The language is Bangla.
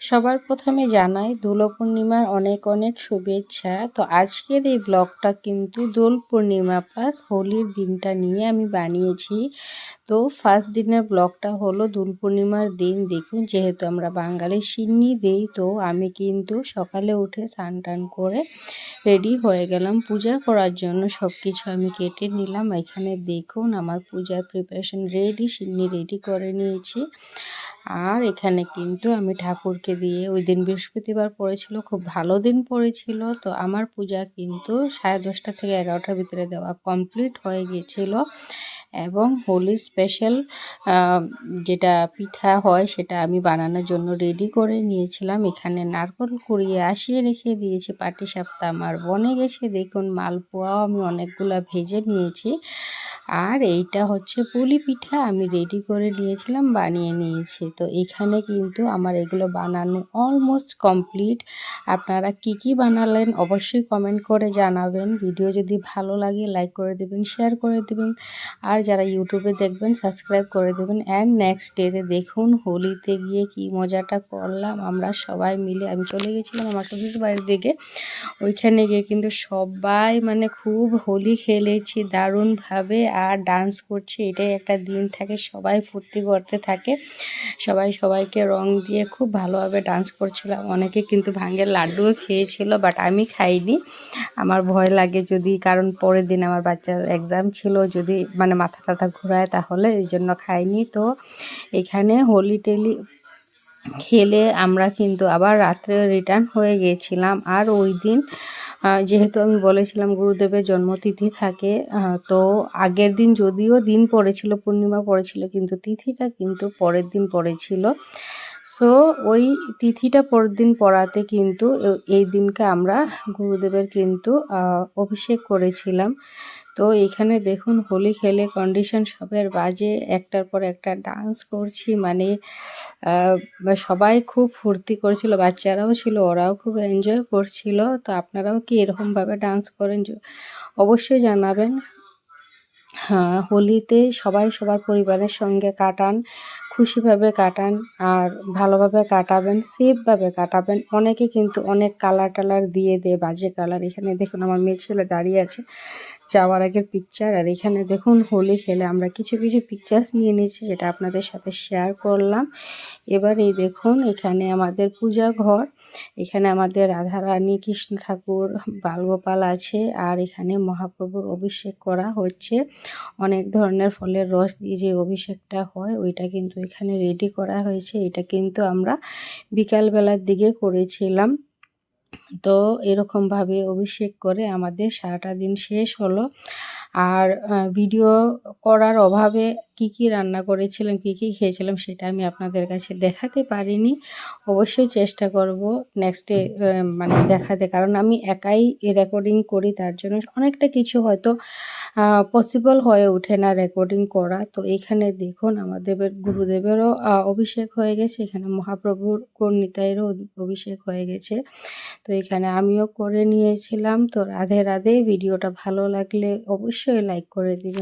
সবার প্রথমে জানাই দোল পূর্ণিমার অনেক অনেক শুভেচ্ছা। তো আজকের এই ব্লগটা কিন্তু দোল পূর্ণিমা প্লাস হোলির দিনটা নিয়ে আমি বানিয়েছি। তো ফার্স্ট দিনের ব্লগটা হলো দোল পূর্ণিমার দিন। দেখুন, যেহেতু আমরা বাঙালি সিন্নি দেই, তো আমি কিন্তু সকালে উঠে স্নান টান করে রেডি হয়ে গেলাম পূজা করার জন্য। সব কিছু আমি কেটে নিলাম। এখানে দেখুন আমার পূজার প্রিপারেশন রেডি, সিন্নি রেডি করে নিয়েছি। আর এখানে কিন্তু আমি ঠাকুরকে দিয়ে, ওই দিন বৃহস্পতিবার পড়েছিল, খুব ভালো দিন পড়েছিল। তো আমার পূজা কিন্তু 10:30 থেকে 11টার ভিতরে দেওয়া কমপ্লিট হয়ে গিয়েছিল। এবং হোলির স্পেশাল যেটা পিঠা হয় সেটা আমি বানানোর জন্য রেডি করে নিয়েছিলাম। এখানে নারকেল কুড়িয়ে আসিয়ে রেখে দিয়েছি। পাটিসাপটা আমার বনে গেছে। দেখুন, মালপোয়াও আমি অনেকগুলো ভেজে নিয়েছি। আর এইটা হচ্ছে পুলি পিঠা, আমি রেডি করে নিয়েছিলাম, বানিয়ে নিয়েছি। তো এখানে কিন্তু আমার এগুলো বানানো অলমোস্ট কমপ্লিট। আপনারা কি কি বানালেন অবশ্যই কমেন্ট করে জানাবেন। ভিডিও যদি ভালো লাগে লাইক করে দেবেন, শেয়ার করে দেবেন। আর যারা ইউটিউবে দেখবেন সাবস্ক্রাইব করে দেবেন। অ্যান্ড নেক্সট ডেতে দেখুন হোলিতে গিয়ে কি মজাটা করলাম আমরা সবাই মিলে। আমি চলে গেছিলাম আমার শ্বশুর বাড়ির দিকে। ওইখানে গিয়ে কিন্তু সবাই মানে খুব হোলি খেলেছি দারুণভাবে, আর ডান্স করছি। এটাই একটা দিন থাকে, সবাই ফুর্তি করতে থাকে, সবাই সবাইকে রং দিয়ে খুব ভালোভাবে ডান্স করছিলাম। অনেকে কিন্তু ভাঙের লাড্ডুও খেয়েছিল, বাট আমি খাইনি। আমার ভয় লাগে যদি, কারণ পরের দিন আমার বাচ্চার এক্সাম ছিল, যদি মানে মাথা টাথা ঘোরায় তাহলে, এই জন্য খাইনি। তো এখানে হোলি টেলি খেলে আমরা কিন্তু আবার রাত্রে রিটার্ন হয়ে গিয়েছিলাম। আর ওই দিন যেহেতু আমি বলেছিলাম গুরুদেবের জন্মতিথি থাকে, তো আগের দিন যদিও দিন পড়েছিল, পূর্ণিমা পড়েছিল, কিন্তু তিথিটা কিন্তু পরের দিন পড়েছিল। সো ওই তিথিটা পরের দিন পড়াতে কিন্তু এই দিনকে আমরা গুরুদেবের কিন্তু অভিষেক করেছিলাম। তো এখানে দেখুন হোলি খেলে কন্ডিশন সবের বাজে, একটার পর একটা ডান্স করছি, মানে সবাই খুব ফুর্তি করছিল, বাচ্চারাও ছিল, ওরাও খুব এনজয় করছিল। তো আপনারাও কি এরকমভাবে ডান্স করেন অবশ্যই জানাবেন। হ্যাঁ, হোলিতে সবাই সবার পরিবারের সঙ্গে কাটান, খুশিভাবে কাটান, আর ভালোভাবে কাটাবেন, সেফভাবে কাটাবেন। অনেকে কিন্তু অনেক কালার টালার দিয়ে দেয়, বাজে কালার। এখানে দেখুন আমার মেয়ে ছেলে দাঁড়িয়ে আছে, যাওয়ার আগের পিকচার। আর এখানে দেখুন হোলি খেলে আমরা কিছু কিছু পিকচার্স নিয়ে নিয়েছি, যেটা আপনাদের সাথে শেয়ার করলাম। এবার এই দেখুন এখানে আমাদের পূজা ঘর, এখানে আমাদের রাধারানী, কৃষ্ণ ঠাকুর, বালগোপাল আছে। আর এখানে মহাপ্রভুর অভিষেক করা হচ্ছে অনেক ধরনের ফলের রস দিয়ে, যে অভিষেকটা হয় ওইটা কিন্তু এখানে রেডি করা হয়েছে। এটা কিন্তু আমরা বিকালবেলার দিকে করেছিলাম। তো এরকমভাবে অভিষেক করে আমাদের সারাটা দিন শেষ হলো। আর ভিডিও করার অভাবে কি কি রান্না করেছিলাম, কি কি খেয়েছিলাম, সেটা আমি আপনাদের কাছে দেখাতে পারিনি। অবশ্যই চেষ্টা করব নেক্সটে মানে দেখাতে, কারণ আমি একাই রেকর্ডিং করি, তার জন্য অনেকটা কিছু হয়তো পসিবল হয়ে ওঠে না রেকর্ডিং করা। তো এখানে দেখুন আমাদের গুরুদেবেরও অভিষেক হয়ে গেছে, এখানে মহাপ্রভুর কর্ণিতায়েরও অভিষেক হয়ে গেছে। তো এখানে আমিও করে নিয়েছিলাম। তো রাধে রাধে। ভিডিওটা ভালো লাগলে অবশ্যই লাইক করে দিবেন।